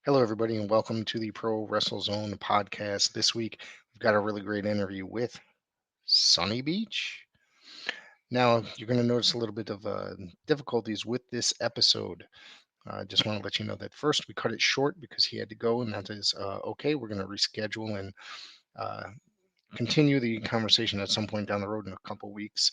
Hello, everybody, and welcome to the Pro Wrestle Zone podcast. This week, we've got a really great interview with Sunny Beach. Now, you're going to notice a little bit of difficulties with this episode. I just want to let you know that first, we cut it short because he had to go, and that is okay. We're going to reschedule and uh, continue the conversation at some point down the road in a couple weeks.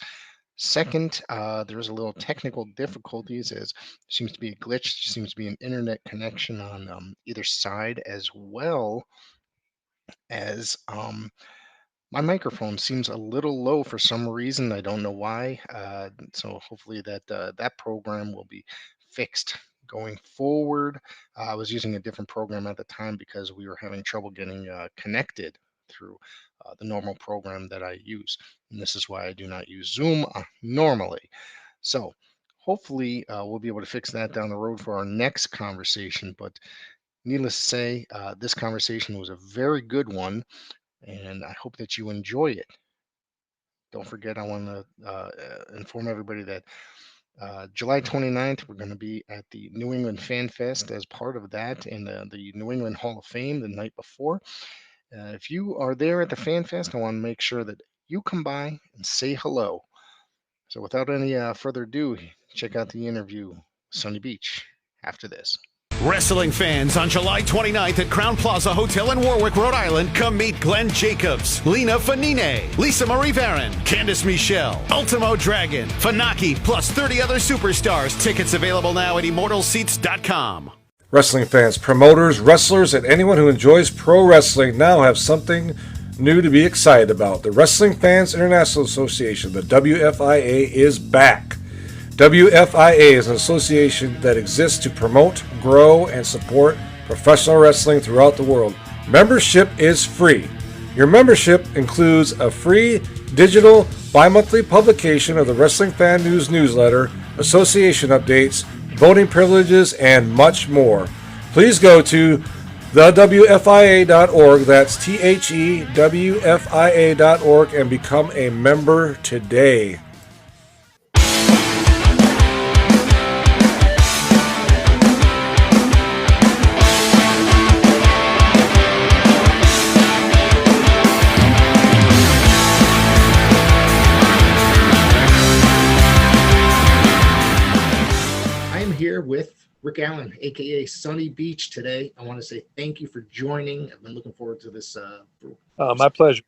Second, there's a little technical difficulties as there seems to be a glitch, seems to be an internet connection on either side, as well as my microphone seems a little low for some reason. I don't know why. So hopefully that program will be fixed going forward. I was using a different program at the time because we were having trouble getting connected through the normal program that I use. And this is why I do not use Zoom normally. So hopefully we'll be able to fix that down the road for our next conversation. But needless to say, this conversation was a very good one, and I hope that you enjoy it. Don't forget, I want to inform everybody that July 29th, we're going to be at the New England Fan Fest as part of that in the New England Hall of Fame the night before. If you are there at the Fan Fest, I want to make sure that you come by and say hello. So without any further ado, check out the interview with Sunny Beach after this. Wrestling fans, on July 29th at Crown Plaza Hotel in Warwick, Rhode Island, come meet Glenn Jacobs, Lena Fanine, Lisa Marie Varon, Candice Michelle, Ultimo Dragon, Funaki, plus 30 other superstars. Tickets available now at immortalseats.com. Wrestling fans, promoters, wrestlers, and anyone who enjoys pro wrestling now have something new to be excited about. The Wrestling Fans International Association, the WFIA, is back. WFIA is an association that exists to promote, grow, and support professional wrestling throughout the world. Membership is free. Your membership includes a free digital bi-monthly publication of the Wrestling Fan News newsletter, association updates, voting privileges, and much more. Please go to thewfia.org, that's THEWFIA.org, and become a member today. With Rick Allen, aka Sunny Beach, today. I want to say thank you for joining. I've been looking forward to this my pleasure.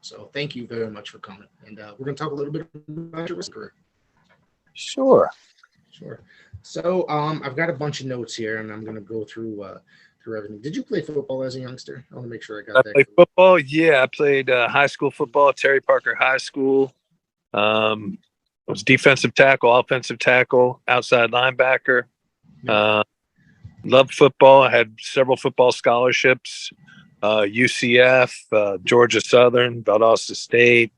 So thank you very much for coming. And we're going to talk a little bit about your wrestling career. Sure. So I've got a bunch of notes here, and I'm going to go through everything. Did you play football as a youngster? I want to make sure I got that. I played football. Yeah, I played high school football at Terry Parker High School. I was defensive tackle, offensive tackle, outside linebacker. Loved football. I had several football scholarships, UCF, Georgia Southern, Valdosta State,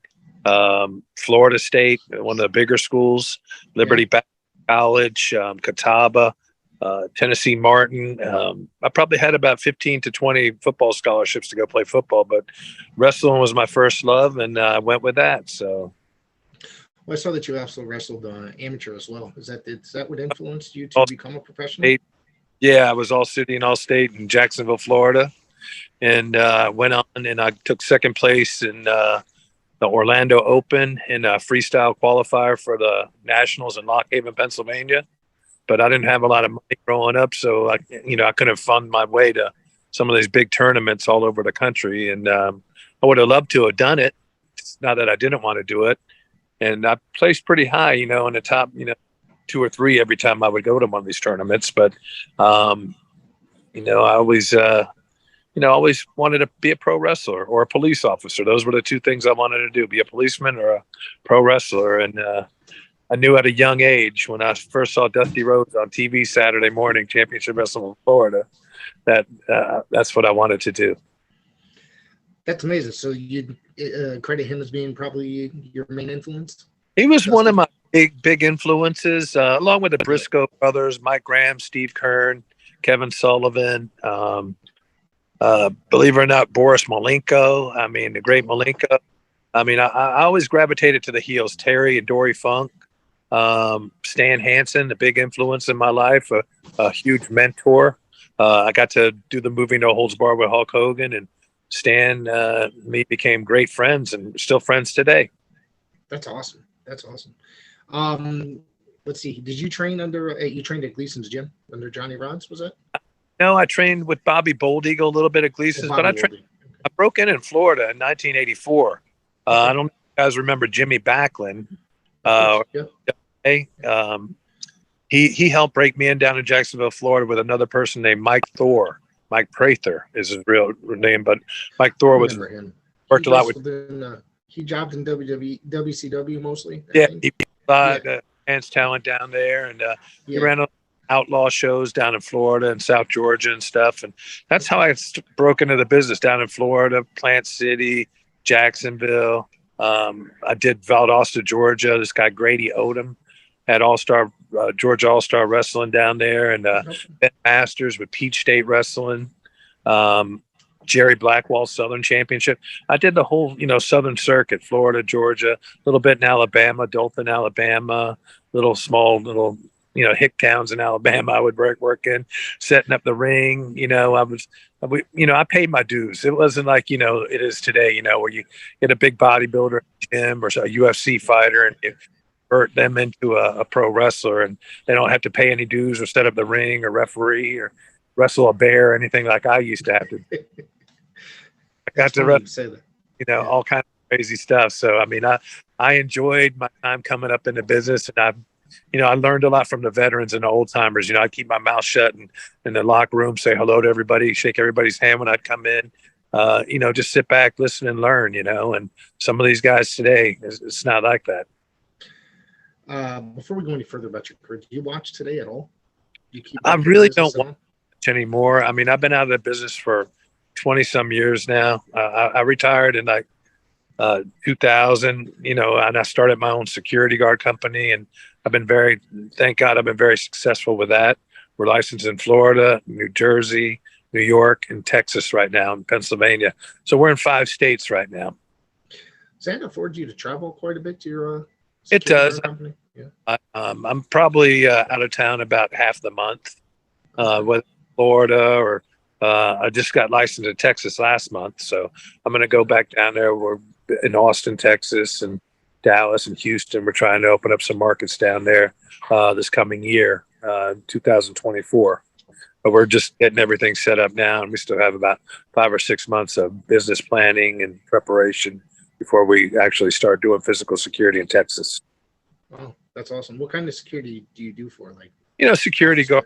Florida State, one of the bigger schools, Liberty College, Catawba, Tennessee Martin. I probably had about 15 to 20 football scholarships to go play football, but wrestling was my first love, and I went with that. So. Well, I saw that you also wrestled amateur as well. Is that what influenced you to become a professional? Yeah, I was all city and all state in Jacksonville, Florida, and went on and I took second place in the Orlando Open in a freestyle qualifier for the Nationals in Lock Haven, Pennsylvania. But I didn't have a lot of money growing up, so I couldn't fund my way to some of these big tournaments all over the country. And I would have loved to have done it. It's not that I didn't want to do it. And I placed pretty high, in the top, 2 or 3 every time I would go to one of these tournaments. But, I always, always wanted to be a pro wrestler or a police officer. Those were the 2 things I wanted to do, be a policeman or a pro wrestler. And I knew at a young age when I first saw Dusty Rhodes on TV Saturday morning, Championship Wrestling in Florida, that that's what I wanted to do. That's amazing. So you credit him as being probably your main influence? He was one of my big influences, along with the Briscoe brothers, Mike Graham, Steve Kern, Kevin Sullivan, believe it or not, Boris Malenko. I mean, the great Malenko. I mean, I always gravitated to the heels, Terry and Dory Funk, Stan Hansen, a big influence in my life, a huge mentor. I got to do the movie No Holds Barred with Hulk Hogan, and Stan, me became great friends and still friends today. That's awesome. That's awesome. Let's see. Did you train you trained at Gleason's gym under Johnny Rods? Was that? No, I trained with Bobby Bold Eagle a little bit at Gleason's, but I broke in Florida in 1984. I don't know if you guys remember Jimmy Backlund. He helped break me in down in Jacksonville, Florida, with another person named Mike Thor. Mike Prather is his real name, but Mike Thor worked a lot with. He jobbed in WCW mostly. He dance talent down there, and he ran outlaw shows down in Florida and South Georgia and stuff. And that's how I broke into the business down in Florida, Plant City, Jacksonville. I did Valdosta, Georgia. This guy Grady Odom had Georgia All-Star Wrestling down there, and Ben Masters with Peach State Wrestling. Jerry Blackwell Southern Championship. I did the whole, Southern circuit, Florida, Georgia, a little bit in Alabama, Dothan, Alabama, little hick towns in Alabama I would work in, setting up the ring. I paid my dues. It wasn't like, it is today, where you get a big bodybuilder gym or a UFC fighter and you convert them into a pro wrestler, and they don't have to pay any dues or set up the ring or referee or wrestle a bear or anything like I used to have to. I got to wrestle, all kinds of crazy stuff. So, I enjoyed my time coming up in the business, and I learned a lot from the veterans and the old timers. I keep my mouth shut and in the locker room, say hello to everybody, shake everybody's hand when I'd come in, just sit back, listen and learn, and some of these guys today, it's not like that. Before we go any further about your career, do you watch today at all? I really don't watch anymore. I've been out of the business for 20 some years now. I retired in 2000, and I started my own security guard company, and thank God I've been very successful with that. We're licensed in Florida, New Jersey, New York, and Texas right now, and Pennsylvania. So we're in 5 states right now. Does that afford you to travel quite a bit to your it does. Company? Yeah. I'm probably out of town about half the month, whether Florida or I just got licensed in Texas last month, so I'm going to go back down there. We're in Austin, Texas, and Dallas and Houston. We're trying to open up some markets down there this coming year, 2024. But we're just getting everything set up now, and we still have about 5 or 6 months of business planning and preparation before we actually start doing physical security in Texas. Wow, that's awesome. What kind of security do you do for? Security guard,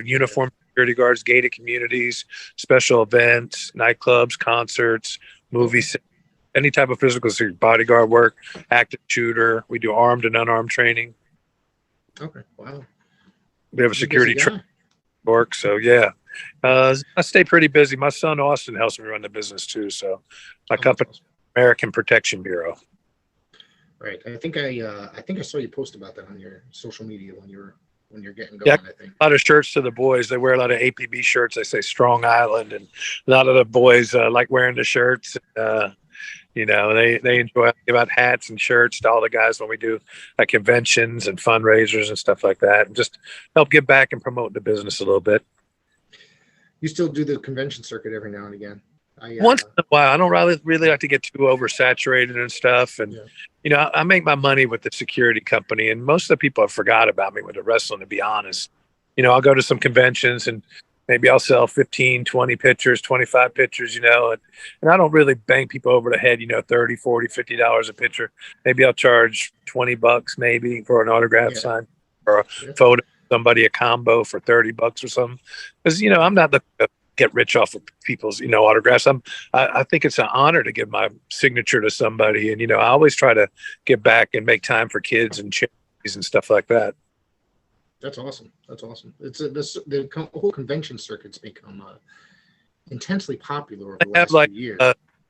uniform security guards, gated communities, special events, nightclubs, concerts, movies, any type of physical security, bodyguard work, active shooter. We do armed and unarmed training. Okay, wow. We have a security work, so yeah. I stay pretty busy. My son Austin helps me run the business too. So my company, awesome. American Protection Bureau. Right. I think I saw you post about that on your social media when you're getting going. I think a lot of shirts to the boys. They wear a lot of APB shirts. They say Strong Island, and a lot of the boys like wearing the shirts. They enjoy give out hats and shirts to all the guys when we do conventions and fundraisers and stuff like that, and just help give back and promote the business a little bit. You still do the convention circuit every now and again? Once in a while. I don't really like to get too oversaturated and stuff. And, I make my money with the security company, and most of the people have forgot about me with the wrestling, to be honest. I'll go to some conventions and maybe I'll sell 15, 20 pictures, 25 pictures, and I don't really bang people over the head, $30, $40, $50 a picture. Maybe I'll charge $20 maybe for an autograph sign or a photo of somebody, a combo for $30 or something. Because, I'm not looking to get rich off of people's, autographs. I think it's an honor to give my signature to somebody. And, I always try to give back and make time for kids and charities and stuff like that. That's awesome. That's awesome. It's the whole convention circuit's become intensely popular over the last few years.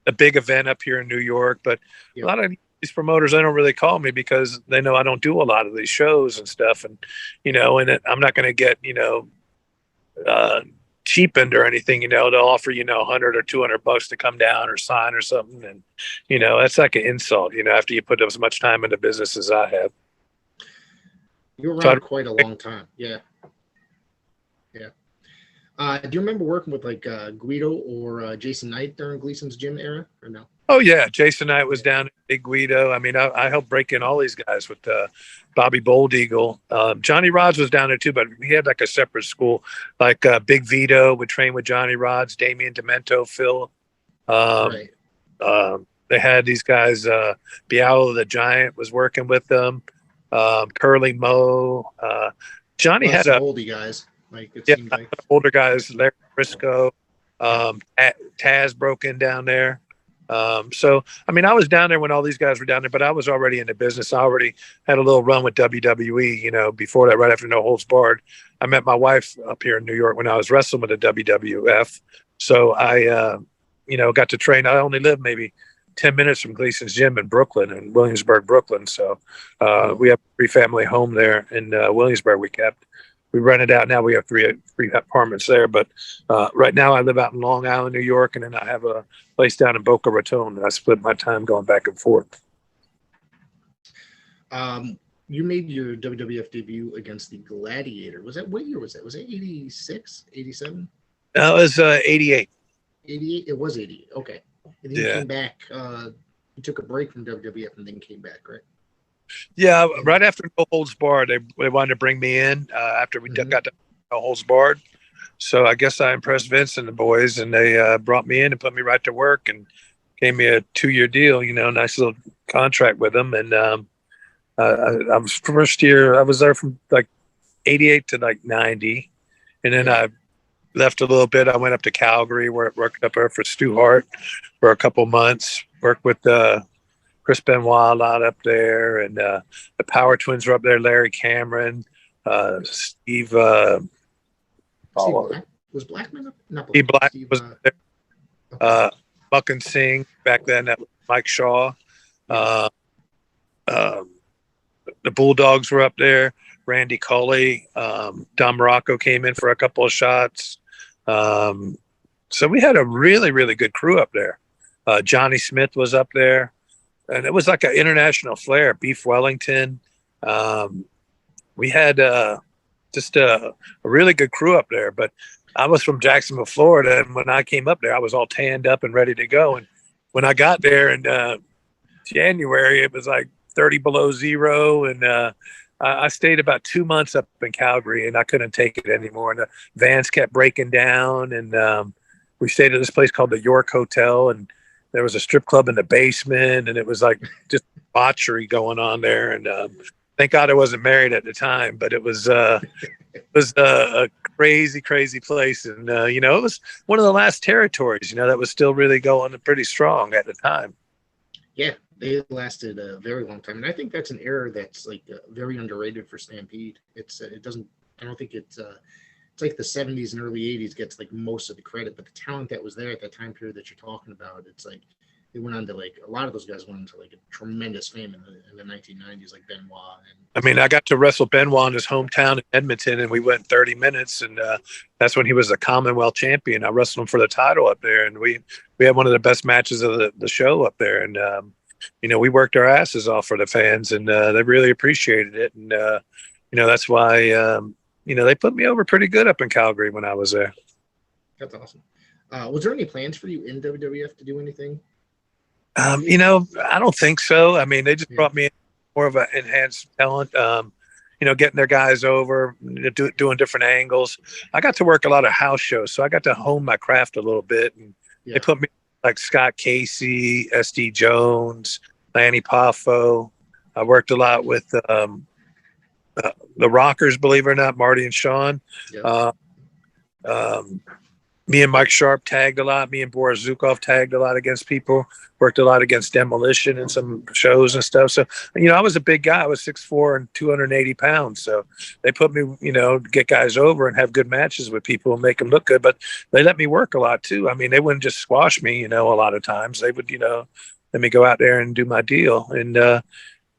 A big event up here in New York, but a lot of these promoters, they don't really call me because they know I don't do a lot of these shows and stuff, and I'm not going to get cheapened or anything. They'll offer $100 or $200 to come down or sign or something, and that's like an insult. After you put as much time into business as I have. You were around quite a long time. Yeah. Do you remember working with like Guido or Jason Knight during Gleason's gym era, or no? Oh yeah, Jason Knight was down at Big Guido. I mean, I helped break in all these guys with Bobby Bold Eagle. Johnny Rods was down there too, but he had like a separate school. Like Big Vito would train with Johnny Rods, Damian Demento, Phil. Right. They had these guys. Bialo the Giant was working with them. Curly Mo. Johnny Lots had of oldie guys. Like it yeah, seemed like older guys. Larry Briscoe. Taz broke in down there. So, I mean, I was down there when all these guys were down there, but I was already in the business. I already had a little run with WWE, you know, before that, right after No Holds Barred. I met my wife up here in New York when I was wrestling with the WWF. So I, you know, got to train. I only lived maybe 10 minutes from Gleason's gym in Brooklyn, in Williamsburg, Brooklyn. So we have a 3-family home there in Williamsburg we kept. We rented out. Now we have three apartments there. But right now I live out in Long Island, New York, and then I have a place down in Boca Raton. And I split my time going back and forth. you made your WWF debut against the Gladiator. Was that, what year was that? Was it 86, 87? That was 88. 88? It was 88. Okay. And then you came back. You took a break from WWF and then came back, right? Yeah, right after No Holds Barred, they wanted to bring me in after we got to No Holds Barred. So I guess I impressed Vince and the boys, and they brought me in and put me right to work and gave me a 2-year deal, you know, nice little contract with them. And I was first year, I was there from like 88 to like 90. And then I left a little bit. I went up to Calgary, worked up there for Stu Hart for a couple months, worked with Chris Benoit a lot up there, and the Power Twins were up there. Larry Cameron, Steve. Was Blackman up? Not Steve Black Steve, was there. Buck and Singh back then. That was Mike Shaw. The Bulldogs were up there. Randy Cully. Don Morocco came in for a couple of shots. So we had a really, really good crew up there. Johnny Smith was up there. And it was like an international flair. Beef Wellington. We had just a really good crew up there. But I was from Jacksonville, Florida, and when I came up there, I was all tanned up and ready to go. And when I got there in January, it was like 30 below zero, and I stayed about 2 months up in Calgary, and I couldn't take it anymore. And the vans kept breaking down, and we stayed at this place called the York Hotel, and there was a strip club in the basement, and it was like just debauchery going on there. And thank God I wasn't married at the time, but it was a crazy, crazy place. And, you know, it was one of the last territories, you know, that was still really going pretty strong at the time. Yeah, they lasted a very long time. And I think that's an era that's like very underrated for Stampede. It's, I don't think it's like the 70s and early 80s gets like most of the credit, but the talent that was there at that time period that you're talking about, it's like they went on to like a lot of those guys went into like a tremendous fame in the 1990s, like Benoit. And I mean, I got to wrestle Benoit in his hometown in Edmonton, and we went 30 minutes, and that's when he was a Commonwealth champion. I wrestled him for the title up there, and we had one of the best matches of the show up there. And you know, we worked our asses off for the fans, and they really appreciated it. And you know, that's why. You know, they put me over pretty good up in Calgary when I was there. That's awesome. Was there any plans for you in WWF to do anything? You know, I don't think so. I mean, they just brought me in more of an enhanced talent, you know, getting their guys over, doing different angles. I got to work a lot of house shows, so I got to hone my craft a little bit. And they put me like Scott Casey, SD Jones, Lanny Poffo. I worked a lot with the Rockers, believe it or not, Marty and Sean. Me and Mike Sharpe tagged a lot. Me and Boris Zukhov tagged a lot against people. Worked a lot against Demolition and some shows and stuff. So, you know, I was a big guy. I was 6'4" and 280 pounds. So they put me, you know, to get guys over and have good matches with people and make them look good. But they let me work a lot too. I mean, they wouldn't just squash me, you know, a lot of times. They would, you know, let me go out there and do my deal. And,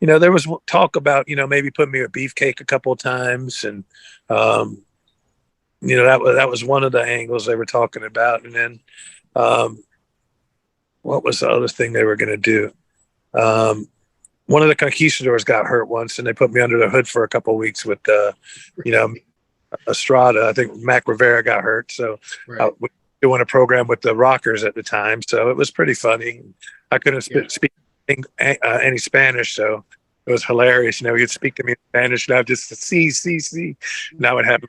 you know, there was talk about, you know, maybe putting me a beefcake a couple of times. And, you know, that was one of the angles they were talking about. And then what was the other thing they were going to do? One of the conquistadors got hurt once, and they put me under the hood for a couple of weeks with, you know, Estrada. I think Mac Rivera got hurt, so Right. we were doing a program with the Rockers at the time, so it was pretty funny. I couldn't speak any Spanish, so it was hilarious. He'd speak to me in Spanish, and I would just see, and I would have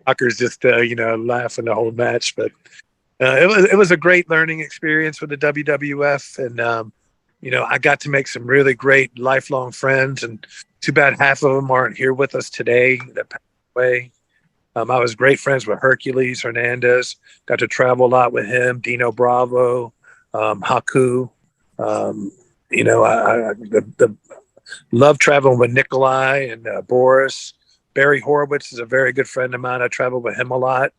Rockers just laughing the whole match. But it was a great learning experience with the WWF, and I got to make some really great lifelong friends. And too bad half of them aren't here with us today. That passed away. I was great friends with Hercules Hernandez. Got to travel a lot with him. Dino Bravo, Haku. I love traveling with Nikolai and Boris. Barry Horowitz is a very good friend of mine. I traveled with him a lot.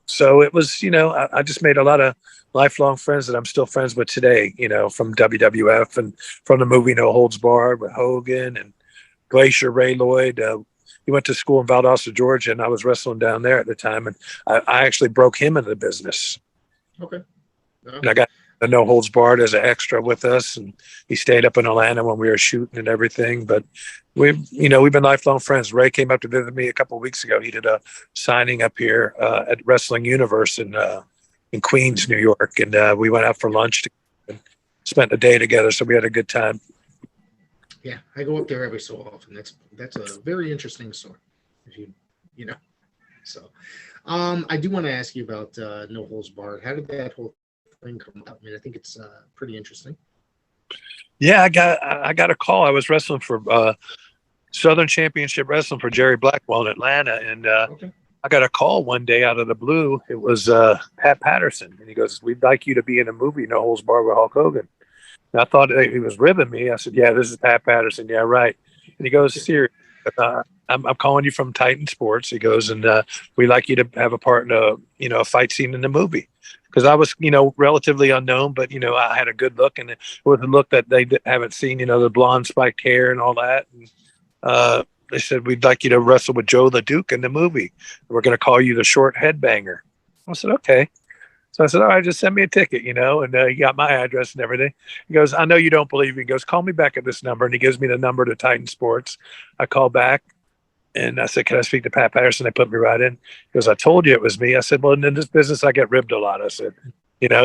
So it was, I just made a lot of lifelong friends that I'm still friends with today, from WWF and from the movie No Holds Barred with Hogan and Glacier Ray Lloyd. He went to school in Valdosta, Georgia, and I was wrestling down there at the time. And I actually broke him into the business. Okay. And I got the No Holds Barred as an extra with us. And he stayed up in Atlanta when we were shooting and everything. But we've been lifelong friends. Ray came up to visit me a couple of weeks ago. He did a signing up here at Wrestling Universe in Queens, New York. And we went out for lunch and spent a day together. So we had a good time. Yeah, I go up there every so often. That's a very interesting story. If so I do want to ask you about No Holds Barred. How did that whole thing come up? I mean, I think it's pretty interesting. Yeah, I got a call. I was wrestling for Southern Championship Wrestling for Jerry Blackwell in Atlanta, and I got a call one day out of the blue. It was Pat Patterson, and he goes, "We'd like you to be in a movie, No Holds Barred with Hulk Hogan." And I thought he was ribbing me. I said, "Yeah, this is Pat Patterson." "Yeah, right." And he goes, "Serious. I'm calling you from Titan Sports." He goes, "And we'd like you to have a part in a fight scene in the movie." Because I was, relatively unknown, but, I had a good look, and it was a look that they haven't seen, the blonde spiked hair and all that. And they said, "We'd like you to wrestle with Joe the Duke in the movie. We're going to call you the short headbanger." I said, "Okay." So I said, "All right, just send me a ticket, and he got my address and everything." He goes, "I know you don't believe me." He goes, "Call me back at this number." And he gives me the number to Titan Sports. I call back and I said, "Can I speak to Pat Patterson?" They put me right in. He goes, "I told you it was me." I said, "Well, in this business, I get ribbed a lot." I said,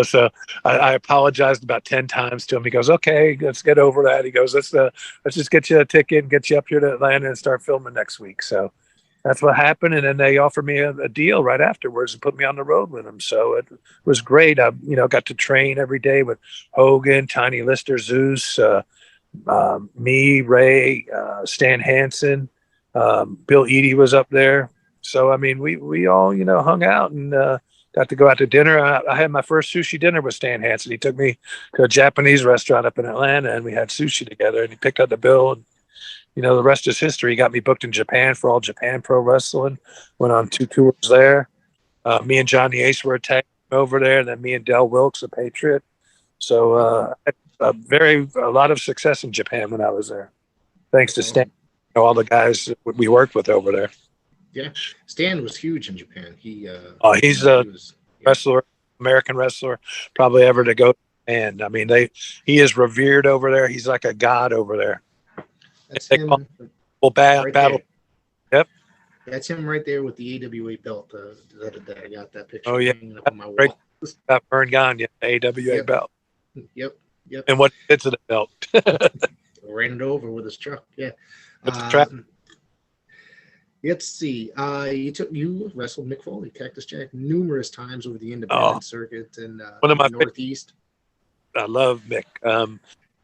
so I apologized about 10 times to him. He goes, "Okay, let's get over that." He goes, let's just get you a ticket and get you up here to Atlanta and start filming next week." So that's what happened. And then they offered me a deal right afterwards and put me on the road with them. So it was great. I, got to train every day with Hogan, Tiny Lister, Zeus, me, Ray, Stan Hansen, Bill Eadie was up there. So, I mean, we all, hung out and got to go out to dinner. I had my first sushi dinner with Stan Hansen. He took me to a Japanese restaurant up in Atlanta, and we had sushi together, and he picked up the bill. And, the rest is history. He got me booked in Japan for All Japan Pro Wrestling. Went on 2 tours there. Me and Johnny Ace were attacked over there. And then me and Del Wilkes, a Patriot. So I had a lot of success in Japan when I was there. Thanks to Stan, all the guys we worked with over there. Yeah, Stan was huge in Japan. He's a wrestler, American wrestler, probably ever to go. And I mean, he is revered over there. He's like a god over there. That's him. Right battle. Yep. That's him right there with the AWA belt. That I got that picture. Oh yeah, up on my wall. Got burned gone. Yeah, AWA belt. Yep. And what fits of the belt? Ran it over with his truck. Yeah. Let's see. You wrestled Mick Foley, Cactus Jack, numerous times over the independent circuit and one of my Northeast. I love Mick.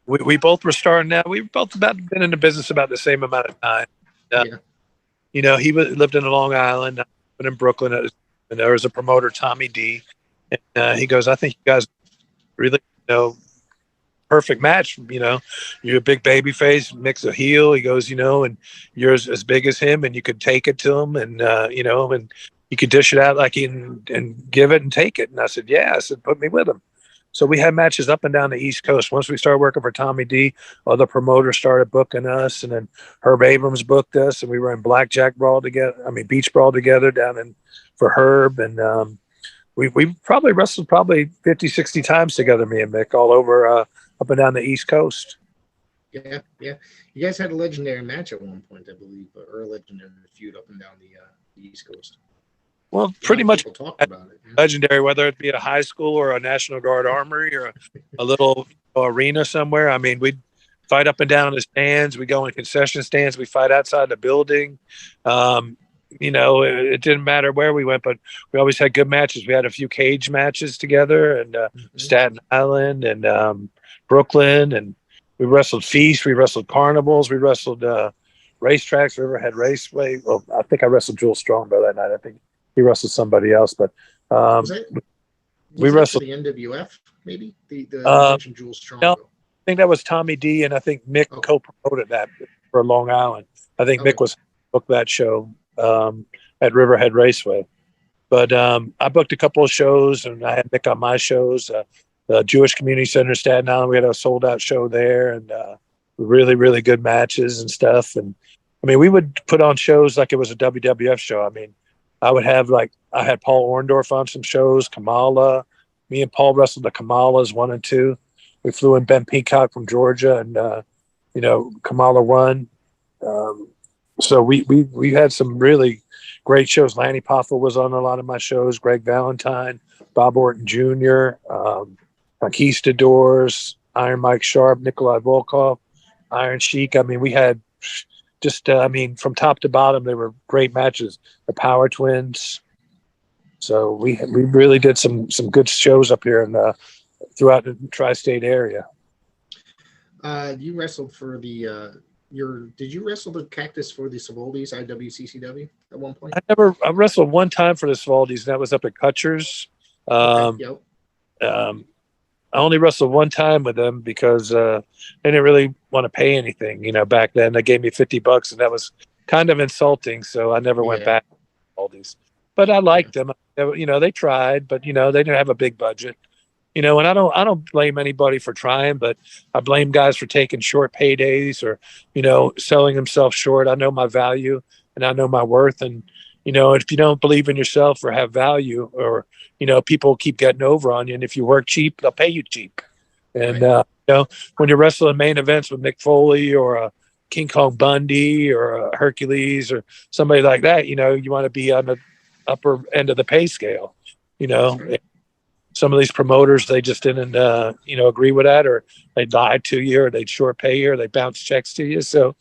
We both were starting out. We both been in the business about the same amount of time. He lived in Long Island, I lived in Brooklyn, and there was a promoter, Tommy D. And he goes, "I think you guys really, perfect match. You're a big baby face, Mick's a heel." He goes, and you're as big as him, and you could take it to him, and and you could dish it out like and give it and take it. And I said, "Yeah." I said, "Put me with him." So we had matches up and down the East Coast. Once we started working for Tommy D, other promoters started booking us, and then Herb Abrams booked us, and we were in Beach Brawl together down for Herb. And we probably wrestled 50, 60 times together, me and Mick, all over up and down the East Coast. Yeah, yeah. You guys had a legendary match at one point, I believe, or a legendary feud up and down the East Coast. Well, A lot pretty of much people talked about it. Yeah. legendary, whether it be a high school or a National Guard armory or a little arena somewhere. I mean, we'd fight up and down the stands. We go in concession stands. We fight outside the building. It didn't matter where we went, but we always had good matches. We had a few cage matches together and Staten Island and Brooklyn, and we wrestled feasts. We wrestled carnivals. We wrestled racetracks, Riverhead Raceway. Well, I think I wrestled Jules Strongbow that night. I think he wrestled somebody else, but we wrestled the NWF, maybe the you mentioned Jules no, Strongbow. I think that was Tommy D, and I think Mick co-promoted that for Long Island. I think Mick was booked that show at Riverhead Raceway. But I booked a couple of shows, and I had Mick on my shows. The Jewish Community Center, Staten Island, we had a sold-out show there, and really, really good matches and stuff. And I mean, we would put on shows like it was a WWF show. I mean, I had Paul Orndorff on some shows, Kamala. Me and Paul wrestled the Kamalas 1 and 2. We flew in Ben Peacock from Georgia, and Kamala won. So we had some really great shows. Lanny Poffel was on a lot of my shows. Greg Valentine, Bob Orton Jr., Conquistadors, Iron Mike Sharpe, Nikolai Volkov, Iron Sheik. I mean, we had just from top to bottom, they were great matches. The Power Twins. So we really did some good shows up here and throughout the tri-state area. You wrestled for the did you wrestle the Cactus for the Savoldis IWCCW at one point? I wrestled one time for the Savoldis, and that was up at Kutcher's. I only wrestled one time with them because they didn't really want to pay anything, back then. They gave me $50 and that was kind of insulting. So I never went back to all these, but I liked them. They tried, but they didn't have a big budget, and I don't blame anybody for trying, but I blame guys for taking short paydays or, selling themselves short. I know my value and I know my worth. And, if you don't believe in yourself or have value or, people keep getting over on you. And if you work cheap, they'll pay you cheap. And, when you're wrestling main events with Mick Foley or a King Kong Bundy or a Hercules or somebody like that, you want to be on the upper end of the pay scale, Right. Some of these promoters, they just didn't, agree with that, or they lied to you, or they'd short pay you, or they bounce checks to you. So,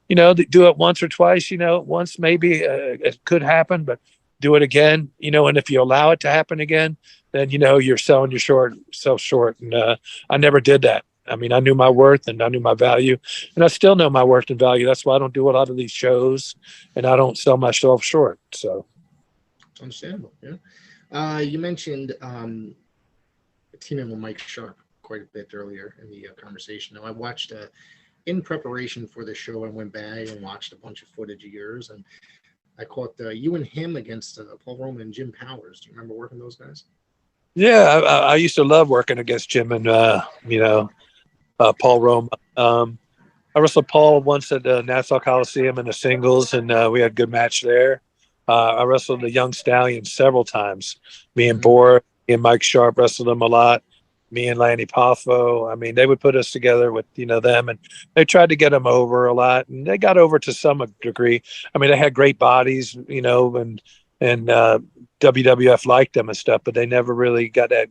they do it once or twice, once maybe it could happen, but do it again, and if you allow it to happen again, then, you're selling yourself short. And I never did that. I mean, I knew my worth and I knew my value, and I still know my worth and value. That's why I don't do a lot of these shows and I don't sell myself short. So. Understandable. Yeah. You mentioned teaming with Mike Sharpe quite a bit earlier in the conversation. Now, I watched in preparation for the show. I went back and watched a bunch of footage of yours, and I caught you and him against Paul Roma and Jim Powers. Do you remember working those guys? Yeah, I used to love working against Jim and Paul Roma. I wrestled Paul once at the Nassau Coliseum in the singles, and we had a good match there. I wrestled the Young Stallions several times. Me and Boris and Mike Sharpe wrestled them a lot. Me and Lanny Poffo. I mean, they would put us together with, them, and they tried to get them over a lot, and they got over to some degree. I mean, they had great bodies, and WWF liked them and stuff, but they never really got that,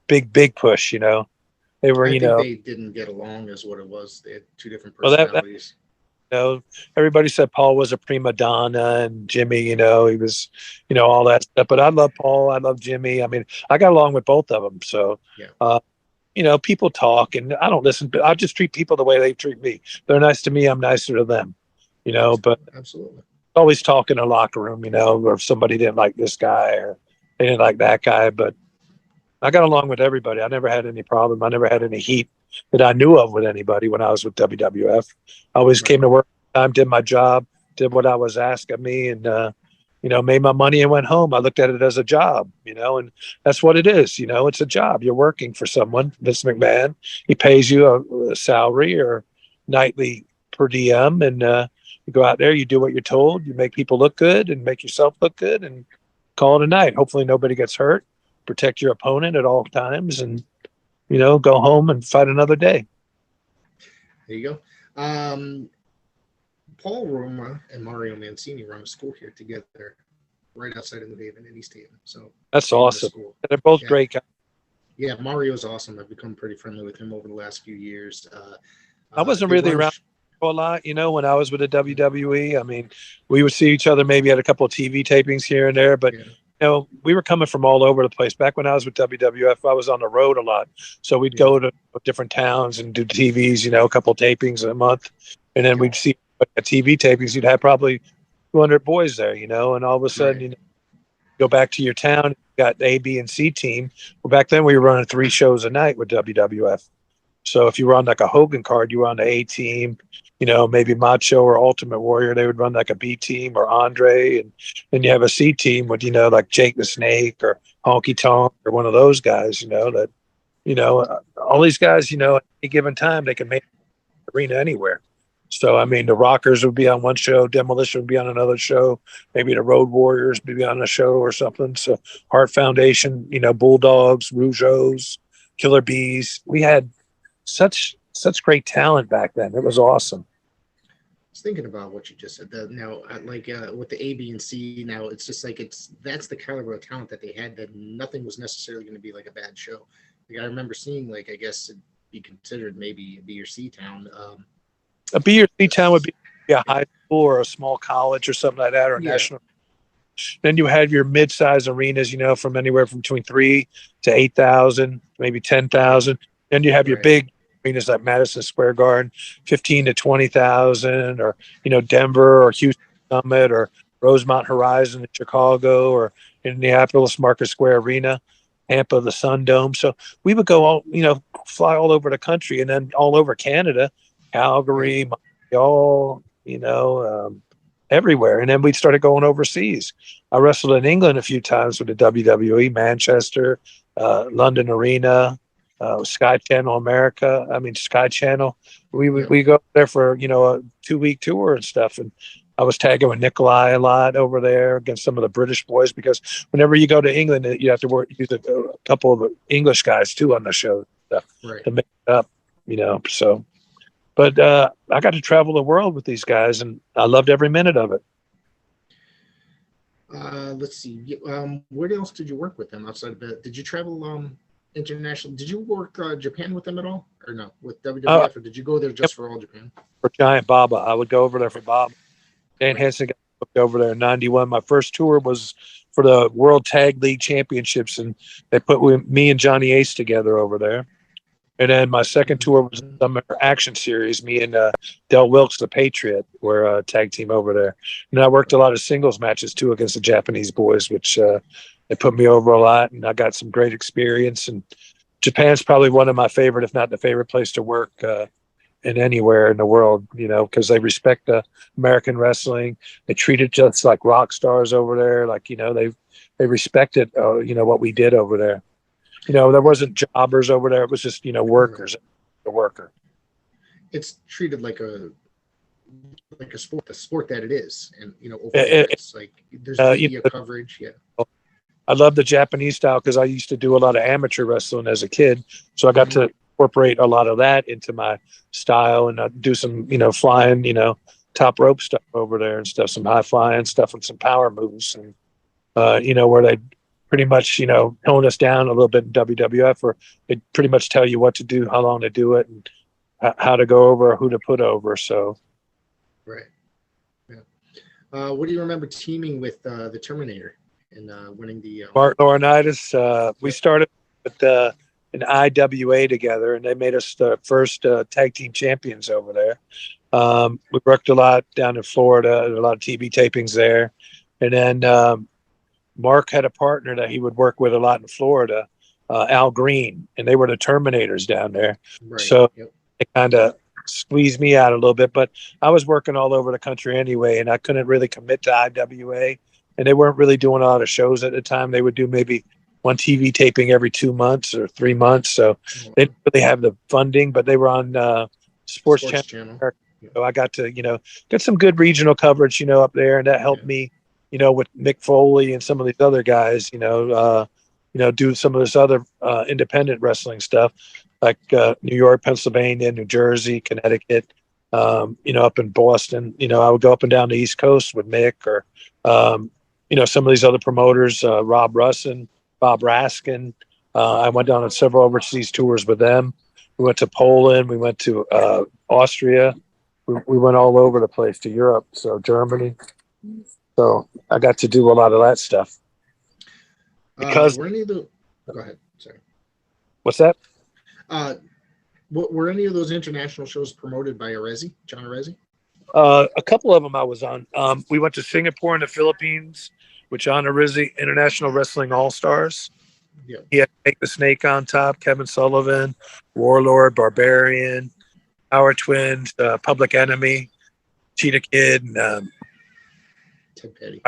big push, They were, I think they didn't get along is what it was. They had two different personalities. Everybody said Paul was a prima donna and Jimmy, he was, all that stuff. But I love Paul. I love Jimmy. I mean, I got along with both of them. So, people talk and I don't listen, but I just treat people the way they treat me. They're nice to me. I'm nicer to them, but absolutely always talk in a locker room, or if somebody didn't like this guy or they didn't like that guy. But I got along with everybody. I never had any problem. I never had any heat that I knew of with anybody when I was with WWF. I always came to work on time, did my job, did what I was asked of me, and made my money and went home. I looked at it as a job, and that's what it is. It's a job. You're working for someone. Vince McMahon, he pays you a salary or nightly per diem, and you go out there, you do what you're told, you make people look good and make yourself look good, and call it a night. Hopefully nobody gets hurt. Protect your opponent at all times, and go home and fight another day. There you go. Paul Roma and Mario Mancini run a school here together, right outside of New Haven in East Haven. So That's awesome. They're both great guys. Yeah, Mario's awesome. I've become pretty friendly with him over the last few years. I wasn't really around a lot, when I was with the WWE. I mean, we would see each other maybe at a couple of TV tapings here and there, but we were coming from all over the place. Back when I was with WWF, I was on the road a lot, so we'd go to different towns and do TVs, a couple of tapings a month, and then we'd see at TV tapings. You'd have probably 200 boys there, and all of a sudden, go back to your town. You got A, B, and C team. Well, back then we were running 3 shows a night with WWF. So if you were on like a Hogan card, you were on the A team, maybe Macho or Ultimate Warrior. They would run like a B team or Andre. And then you have a C team with, like Jake the Snake or Honky Tonk or one of those guys, that, all these guys, at any given time, they can make the arena anywhere. So, I mean, the Rockers would be on one show, Demolition would be on another show, maybe the Road Warriors would be on a show or something. So Heart Foundation, Bulldogs, Rougeos, Killer Bees. We had such great talent back then. It was awesome. I was thinking about what you just said. Now, with the A, B, and C, now it's just like that's the caliber of talent that they had. That nothing was necessarily going to be like a bad show. Like I remember seeing, I guess it'd be considered maybe a B or C town. A B or C town would be a high school or a small college or something like that, or a national. Then you had your mid-size arenas, from anywhere from between 3 to 8,000, maybe 10,000. Then you have your big arenas like Madison Square Garden, 15 to 20,000, or Denver or Houston Summit or Rosemont Horizon in Chicago or Indianapolis Market Square Arena, Tampa the Sun Dome. So we would go fly all over the country and then all over Canada, Calgary, Montreal, everywhere. And then we started going overseas. I wrestled in England a few times with the WWE, Manchester, London Arena, Sky Channel America. I mean, Sky Channel. We go there for, a 2-week tour and stuff. And I was tagging with Nikolai a lot over there against some of the British boys, because whenever you go to England, you have to use a couple of English guys too on the show to make it up, so. But I got to travel the world with these guys, and I loved every minute of it. Let's see. Where else did you work with them outside of it? Did you travel international? Did you work Japan with them at all, or no? With WWF, or did you go there just for All Japan? For Giant Baba, I would go over there for Baba. Stan Hansen got booked over there in '91. My first tour was for the World Tag League Championships, and they put me and Johnny Ace together over there. And then my second tour was the Summer Action Series. Me and Del Wilkes, the Patriot, were a tag team over there. And I worked a lot of singles matches, too, against the Japanese boys, which they put me over a lot. And I got some great experience. And Japan's probably one of my favorite, if not the favorite place to work in anywhere in the world, because they respect American wrestling. They treat it just like rock stars over there. Like, they respected, what we did over there. There wasn't jobbers over there. It was just, workers, the worker. It's treated like a sport, the sport that it is. And, it's like there's media coverage. Yeah. I love the Japanese style because I used to do a lot of amateur wrestling as a kid. So I got to incorporate a lot of that into my style and do some, flying, top rope stuff over there and stuff, some high flying stuff and some power moves. And, where they pretty much, tone us down a little bit in WWF, or they pretty much tell you what to do, how long to do it, and how to go over, who to put over. So, right, yeah. What do you remember teaming with the Terminator and winning the Mark Laurinaitis? We started with an IWA together, and they made us the first tag team champions over there. We worked a lot down in Florida, a lot of TV tapings there, and then Mark had a partner that he would work with a lot in Florida, Al Green, and they were the Terminators down there. Right. So it kind of squeezed me out a little bit, but I was working all over the country anyway, and I couldn't really commit to IWA, and they weren't really doing a lot of shows at the time. They would do maybe one TV taping every 2 months or 3 months. So they didn't really have the funding, but they were on Sports Channel. So I got to, get some good regional coverage, up there, and that helped me, with Mick Foley and some of these other guys, do some of this other independent wrestling stuff, like New York, Pennsylvania, New Jersey, Connecticut, up in Boston. I would go up and down the East Coast with Mick or, some of these other promoters, Rob Russin, Bob Raskin. I went down on several overseas tours with them. We went to Poland. We went to Austria. We went all over the place, to Europe, so Germany. So I got to do a lot of that stuff. Because were any of the go ahead, sorry. What's that? Were any of those international shows promoted by John Arezzi? A couple of them I was on. We went to Singapore and the Philippines with John Arezzi, International Wrestling All Stars. Yeah. He had Take the Snake on top, Kevin Sullivan, Warlord, Barbarian, Our Twins, Public Enemy, Cheetah Kid, and Ted Petty.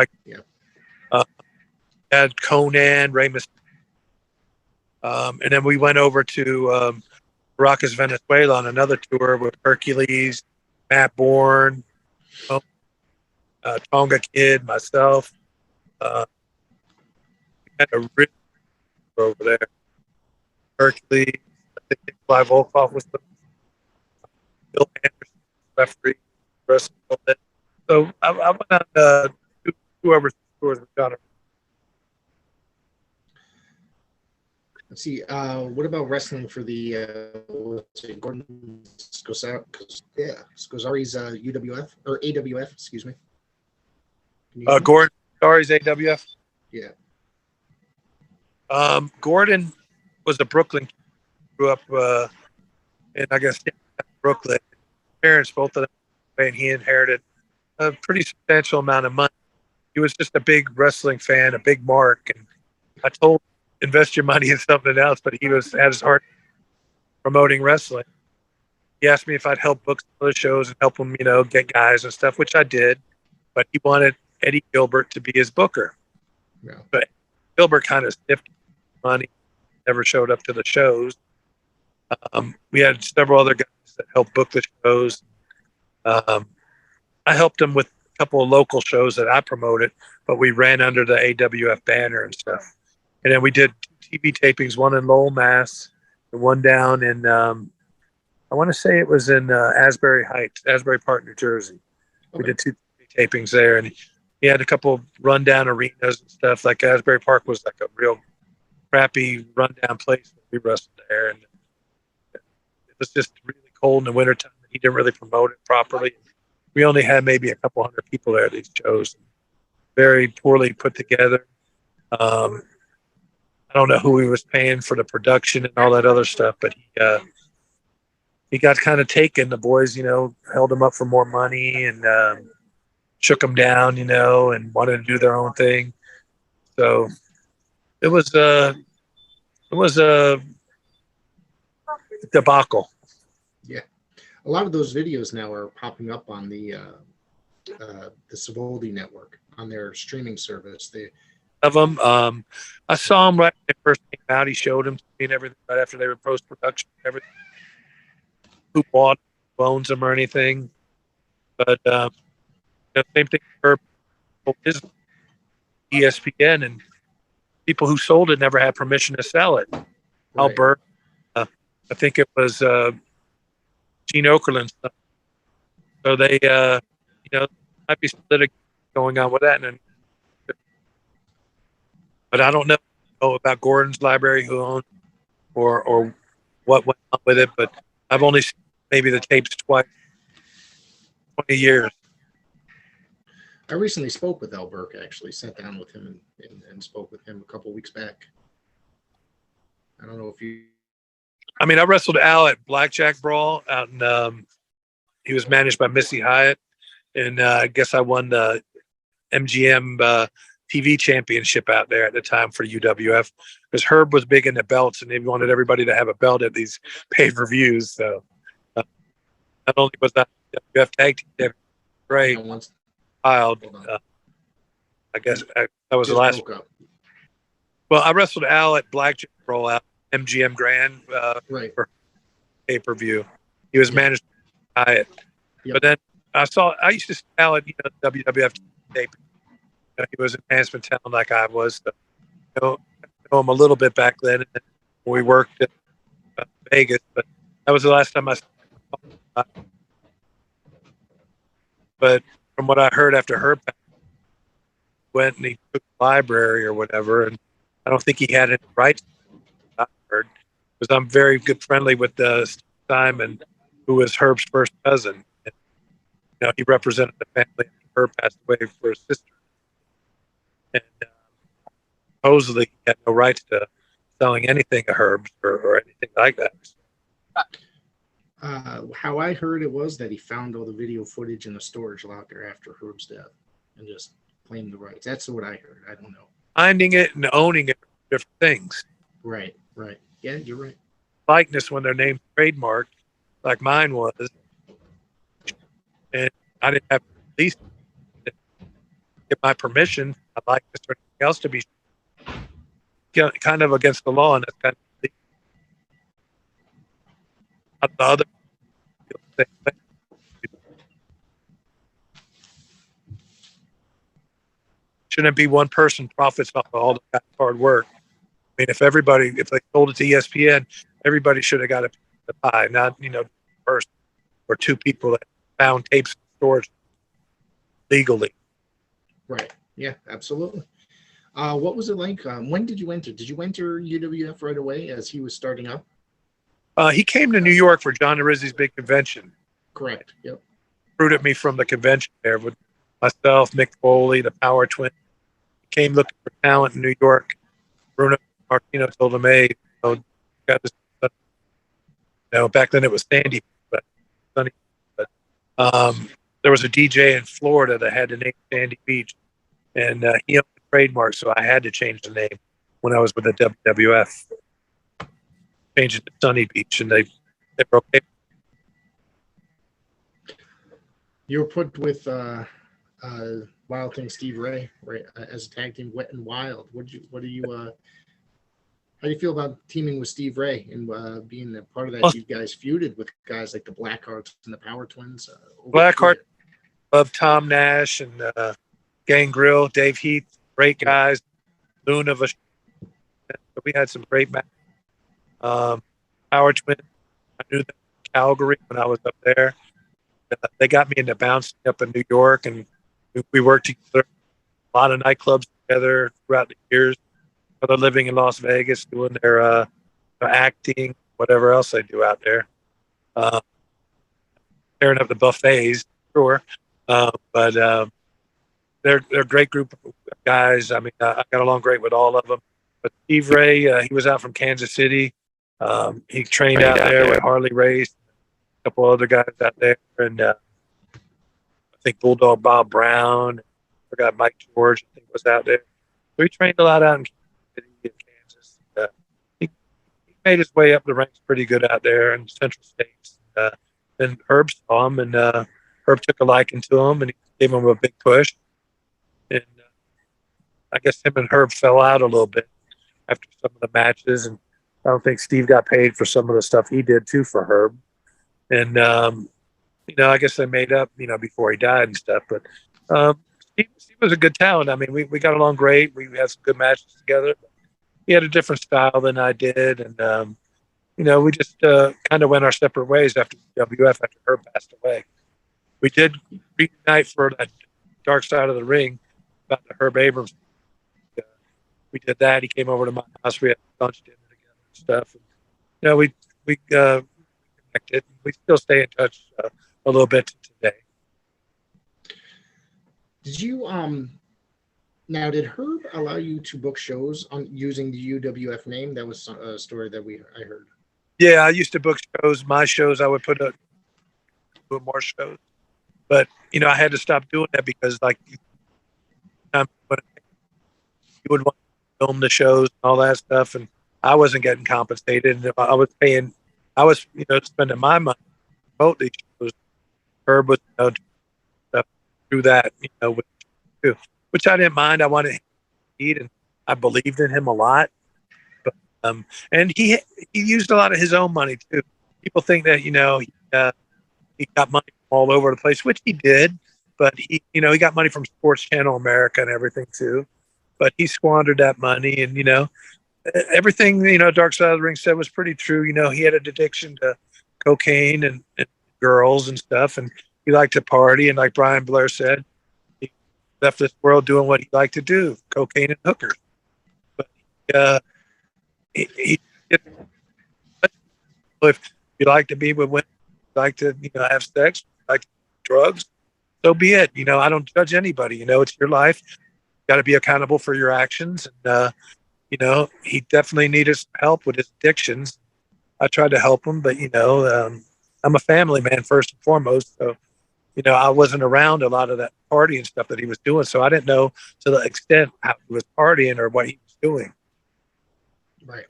Had Conan, Rey Mysterio. And then we went over to Caracas, Venezuela on another tour with Hercules, Matt Bourne, Tonga Kid, myself. We had a really over there. Hercules, I think Nikolai Volkov was the Bill Anderson referee. So I went on two overseas tours with John. Let's see. What about wrestling for the Gordon Scozzari's UWF or AWF? Excuse me. Gordon Scozzari's AWF. Yeah. Gordon was a Brooklyn kid. Grew up in, I guess, Brooklyn. Parents, both of them, and he inherited a pretty substantial amount of money. He was just a big wrestling fan, a big mark, and I told him, invest your money in something else, but he had his heart promoting wrestling. He asked me if I'd help book some of the shows and help him, get guys and stuff, which I did. But he wanted Eddie Gilbert to be his booker. Yeah. But Gilbert kind of sniffed money, never showed up to the shows. We had several other guys that helped book the shows. I helped him with a couple of local shows that I promoted, but we ran under the AWF banner and stuff. And then we did TV tapings, one in Lowell, Mass, and one down in, I want to say it was in Asbury Park, New Jersey. Okay. We did 2 TV tapings there, and he had a couple of rundown arenas and stuff. Like Asbury Park was like a real crappy rundown place. We wrestled there, and it was just really cold in the wintertime. He didn't really promote it properly. We only had maybe a couple hundred people there at these shows. Very poorly put together. I don't know who he was paying for the production and all that other stuff, but he got kind of taken. The boys, held him up for more money and shook him down, and wanted to do their own thing. So it was a debacle. Yeah, a lot of those videos now are popping up on the Savoldi network on their streaming service. Of them. I saw him right when they first came out. He showed him to me and everything right after they were post-production. Everything. Who bought them, owns them or anything. But same thing for his ESPN, and people who sold it never had permission to sell it. Right. Albert, I think it was Gene Okerlund. So they, might be some litigation going on with that. And but I don't know about Gordon's library, who owned or what went on with it. But I've only seen maybe the tapes twice, 20 years. I recently spoke with Al Burke, actually. Sat down with him and spoke with him a couple of weeks back. I don't know if you... I mean, I wrestled Al at Blackjack Brawl out in... he was managed by Missy Hyatt. And I guess I won the MGM... TV championship out there at the time for UWF, because Herb was big into belts and they wanted everybody to have a belt at these pay-per-views. So not only was that UWF tag team great, wild. I guess that was the last one. Well, I wrestled Al at Blackjack Roll out MGM Grand for pay-per-view. He was managed by Hyatt. Yep. But then I used to see Al at WWF tape. He was enhancement talent like I was. So, know him a little bit back then. And we worked at Vegas, but that was the last time I saw him. But from what I heard after Herb went and he took the library or whatever, and I don't think he had any rights. I heard, because I'm very good friendly with Simon, who was Herb's first cousin. And, he represented the family. Herb passed away for his sister, and supposedly he had no rights to selling anything to Herb's or anything like that. How I heard it was that he found all the video footage in a storage locker after Herb's death and just claimed the rights. That's what I heard. I don't know. Finding it and owning it are different things. Right. Yeah, you're right. Likeness, when their name's trademarked, like mine was, and I didn't have at least get my permission, I'd like this or anything else to be kind of against the law, and that's kind of the other. Shouldn't be one person profits off of all the hard work. I mean, if they sold it to ESPN, everybody should have got a pie, not first or two people that found tapes in storage legally. Right. Yeah, absolutely. What was it like? When did you enter? Did you enter UWF right away as he was starting up? He came to New York for John Rizzi's big convention. Correct. Yep. Recruited me from the convention there with myself, Mick Foley, the Power Twin. He came looking for talent in New York. Bruno Martino told him, "Hey, got this." Back then it was Sandy, but Sunny. But there was a DJ in Florida that had the name Sandy Beach, and he owned the trademark, so I had to change the name when I was with the WWF. Changed it to Sunny Beach, and they were okay. You were put with Wild Thing Steve Ray, right, as a tag team, Wet and Wild. How do you feel about teaming with Steve Ray and being a part of that? You guys feuded with guys like the Blackhearts and the Power Twins. Blackheart of Tom Nash and Gangrel, Dave Heath, great guys. Luna, we had some great matches. Power Twin, I knew them in Calgary when I was up there. They got me into bouncing up in New York, and we worked together, a lot of nightclubs together throughout the years. They're living in Las Vegas, doing their acting, whatever else they do out there. Tearing up the buffets, sure. But they're a great group of guys. I mean, I got along great with all of them. But Steve Ray, he was out from Kansas City. He trained out there with Harley Race, a couple other guys out there, and I think Bulldog Bob Brown. I forgot Mike George, I think, was out there. So he trained a lot out in Kansas. He made his way up the ranks pretty good out there in Central States. Then Herb saw him, and Herb took a liking to him, and he gave him a big push. And I guess him and Herb fell out a little bit after some of the matches, and I don't think Steve got paid for some of the stuff he did too for Herb. And I guess they made up, before he died and stuff. But Steve was a good talent. I mean, we got along great. We had some good matches together. He had a different style than I did, and we just kind of went our separate ways after WWF, after Herb passed away. We did reunite for that Dark Side of the Ring about the Herb Abrams. We did that. He came over to my house. We had lunch, dinner together and stuff. And, we connected. We still stay in touch a little bit today. Did you now? Did Herb allow you to book shows on using the UWF name? That was a story that I heard. Yeah, I used to book shows. My shows, I would put more shows, but I had to stop doing that because you would want to film the shows and all that stuff, and I wasn't getting compensated. And I was spending my money to promote these shows. Herb was through that, which I didn't mind. I wanted him to eat, and I believed in him a lot. But and he used a lot of his own money too. People think that he got money from all over the place, which he did. But he got money from Sports Channel America and everything too. But he squandered that money, and everything, Dark Side of the Ring said was pretty true. He had an addiction to cocaine and girls and stuff, and he liked to party. And like Brian Blair said, he left this world doing what he liked to do, cocaine and hookers. But he if you like to be with women, like to have sex, like drugs, so be it. I don't judge anybody. It's your life. You got to be accountable for your actions. And he definitely needed some help with his addictions. I tried to help him, but I'm a family man first and foremost. So I wasn't around a lot of that partying stuff that he was doing, so I didn't know to the extent how he was partying or what he was doing. Right.